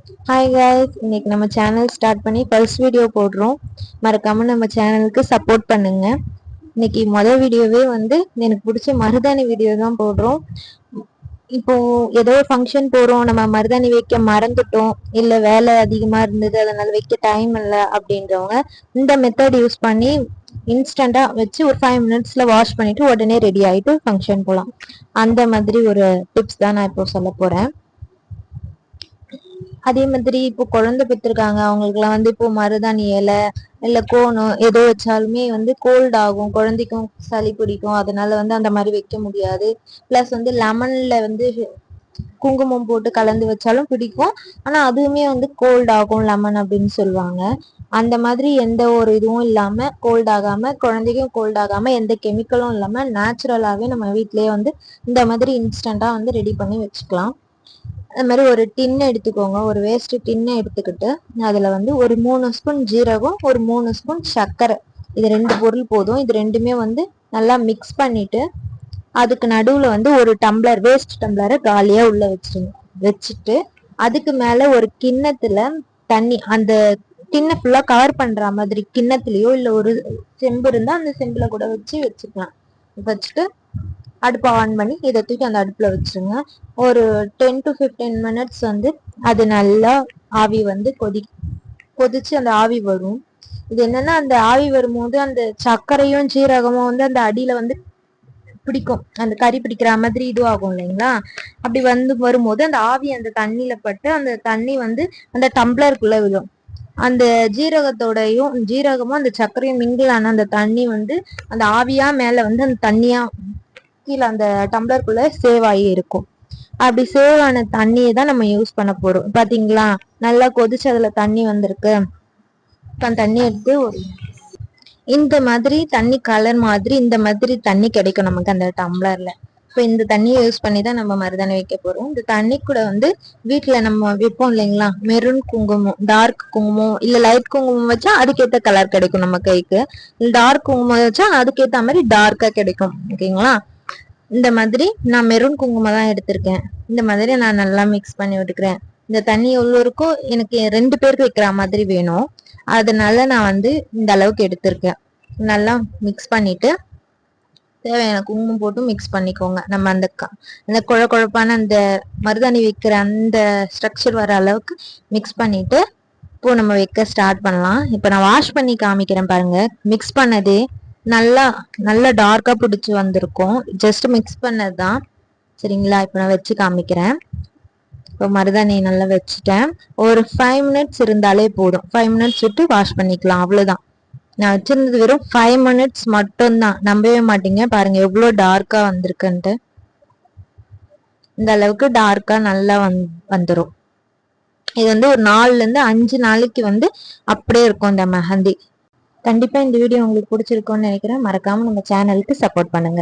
Hi guys, இன்னைக்கு நம்ம channel start பண்ணி ஃபர்ஸ்ட் வீடியோ போடுறோம். மறக்காம நம்ம சேனலுக்கு சப்போர்ட் பண்ணுங்க. இன்னைக்கு மொதல் வீடியோவே வந்து எனக்கு பிடிச்ச மருதாணி வீடியோ தான் போடுறோம். இப்போ ஏதோ ஃபங்க்ஷன் போறோம், நம்ம மருதாணி வைக்க மறந்துட்டோம், இல்ல வேலை அதிகமா இருந்தது அதனால வைக்க டைம் இல்லை அப்படின்றவங்க இந்த மெத்தட் யூஸ் பண்ணி இன்ஸ்டண்டா வச்சு ஒரு 5 மினிட்ஸ்ல வாஷ் பண்ணிட்டு உடனே ரெடி ஆயிட்டு ஃபங்க்ஷன் போகலாம். அந்த மாதிரி ஒரு டிப்ஸ் தான் நான் இப்போ சொல்ல போறேன். அதே மாதிரி இப்போ குழந்தை பெற்றிருக்காங்க, அவங்களுக்குலாம் வந்து இப்போ மருதாணி இலை இல்ல கோணம் ஏதோ வச்சாலுமே வந்து கோல்ட் ஆகும், குழந்தைக்கும் சளி பிடிக்கும். அதனால வந்து அந்த மாதிரி வைக்க முடியாது. பிளஸ் வந்து லெமன்ல வந்து குங்குமம் போட்டு கலந்து வச்சாலும் பிடிக்கும், ஆனா அதுவுமே வந்து கோல்ட் ஆகும் லெமன் அப்படின்னு சொல்லுவாங்க. அந்த மாதிரி எந்த ஒரு இதுவும் இல்லாம, கோல்ட் ஆகாம, குழந்தைக்கும் கோல்ட் ஆகாம, எந்த கெமிக்கலும் இல்லாம நேச்சுரலாவே நம்ம வீட்லயே வந்து இந்த மாதிரி இன்ஸ்டண்டா வந்து ரெடி பண்ணி வச்சுக்கலாம். அது மாதிரி ஒரு டின்னு எடுத்துக்கோங்க, ஒரு வேஸ்ட் டின்னை எடுத்துக்கிட்டு அதுல வந்து ஒரு 3 ஸ்பூன் ஜீரகம், ஒரு 3 ஸ்பூன் சர்க்கரை, இது 2 பொருள் போதும். இது ரெண்டுமே வந்து நல்லா மிக்ஸ் பண்ணிட்டு அதுக்கு நடுவுல வந்து ஒரு டம்ளர் வேஸ்ட் டம்ளரை காலியா உள்ள வச்சுட்டு அதுக்கு மேல ஒரு கிண்ணத்துல தண்ணி, அந்த கிண்ண ஃபுல்லா கவர் பண்ற மாதிரி கிண்ணத்துலயோ இல்ல ஒரு செம்பு இருந்தா அந்த செம்புல கூட வச்சுக்கலாம். வச்சுட்டு அடுப்பை ஆன் பண்ணி இதை தூக்கி அந்த அடுப்புல வச்சுருங்க. ஒரு 10 to 15 மினிட்ஸ் வந்து அது நல்லா ஆவி வந்து கொதிச்சு அந்த ஆவி வரும். இது என்னன்னா அந்த ஆவி வரும்போது அந்த சர்க்கரையும் ஜீரகமும் வந்து அந்த அடியில வந்து பிடிக்கும், அந்த கறி பிடிக்கிற மாதிரி இது ஆகும் இல்லைங்களா. அப்படி வந்து வரும்போது அந்த ஆவி அந்த தண்ணியில பட்டு அந்த தண்ணி வந்து அந்த டம்ளருக்குள்ள விழும். அந்த ஜீரகமும் அந்த சர்க்கரையும் மிங்கிள் ஆன அந்த தண்ணி வந்து அந்த ஆவியா மேல வந்து அந்த தண்ணியா கீழே அந்த டம்ளருக்குள்ள சேவ் ஆகி இருக்கும். அப்படி சேவ் ஆன தண்ணியை தான் நம்ம யூஸ் பண்ண போறோம். பாத்தீங்களா, நல்லா கொதிச்சு அதுல தண்ணி வந்திருக்கு. தண்ணி எடுத்து இந்த மாதிரி தண்ணி கலர் மாதிரி இந்த மாதிரி தண்ணி கிடைக்கும் நமக்கு அந்த டம்ளர்ல. இப்போ இந்த தண்ணியை யூஸ் பண்ணி தான் நம்ம மருதாணி வைக்க போறோம். இந்த தண்ணி கூட வந்து வீட்டுல நம்ம வைப்போம் இல்லைங்களா, மெரூன் குங்குமம், டார்க் குங்குமம் இல்ல லைட் குங்குமம் வச்சா அதுக்கேற்ற கலர் கிடைக்கும் நம்ம கைக்கு. டார்க் குங்குமம் வச்சா அதுக்கேற்ற மாதிரி டார்க்கா கிடைக்கும். ஓகேங்களா. இந்த மாதிரி நான் மெரூன் குங்குமம் தான் எடுத்திருக்கேன். இந்த மாதிரி நான் நல்லா மிக்ஸ் பண்ணி விட்டுக்கிறேன். இந்த தண்ணி எவ்வளோ இருக்கோ, எனக்கு 2 பேருக்கு வைக்கிற மாதிரி வேணும், அதனால நான் வந்து இந்த அளவுக்கு எடுத்திருக்கேன். நல்லா மிக்ஸ் பண்ணிட்டு தேவையான குங்குமம் போட்டு மிக்ஸ் பண்ணிக்கோங்க. நம்ம அந்த குழப்பான அந்த மருதாணி வைக்கிற அந்த ஸ்ட்ரக்சர் வர அளவுக்கு மிக்ஸ் பண்ணிட்டு இப்போ நம்ம வைக்க ஸ்டார்ட் பண்ணலாம். இப்போ நான் வாஷ் பண்ணி காமிக்கிறேன் பாருங்க. மிக்ஸ் பண்ணதே நல்லா டார்க்கா பிடிச்சி வந்திருக்கும், ஜஸ்ட் மிக்ஸ் பண்ணதுதான். சரிங்களா. இப்போ நான் வச்சு காமிக்கிறேன். இப்போ மருதாணி நல்லா வச்சுட்டேன். ஒரு 5 மினிட்ஸ் இருந்தாலே போதும். 5 மினிட்ஸ் விட்டு வாஷ் பண்ணிக்கலாம், அவ்வளவுதான். நான் வச்சிருந்தது வெறும் 5 மினிட்ஸ் மட்டும்தான். நம்பவே மாட்டீங்க, பாருங்க எவ்வளவு டார்க்கா வந்திருக்குன்ட்டு. இந்த அளவுக்கு டார்க்கா நல்லா வந்துடும். இது வந்து ஒரு 4ல இருந்து 5 நாளைக்கு வந்து அப்படியே இருக்கும் இந்த மெஹந்தி. கண்டிப்பா இந்த வீடியோ உங்களுக்கு பிடிச்சிருக்கும்னு நினைக்கிறேன். மறக்காம நம்ம சேனலுக்கு சப்போர்ட் பண்ணுங்க.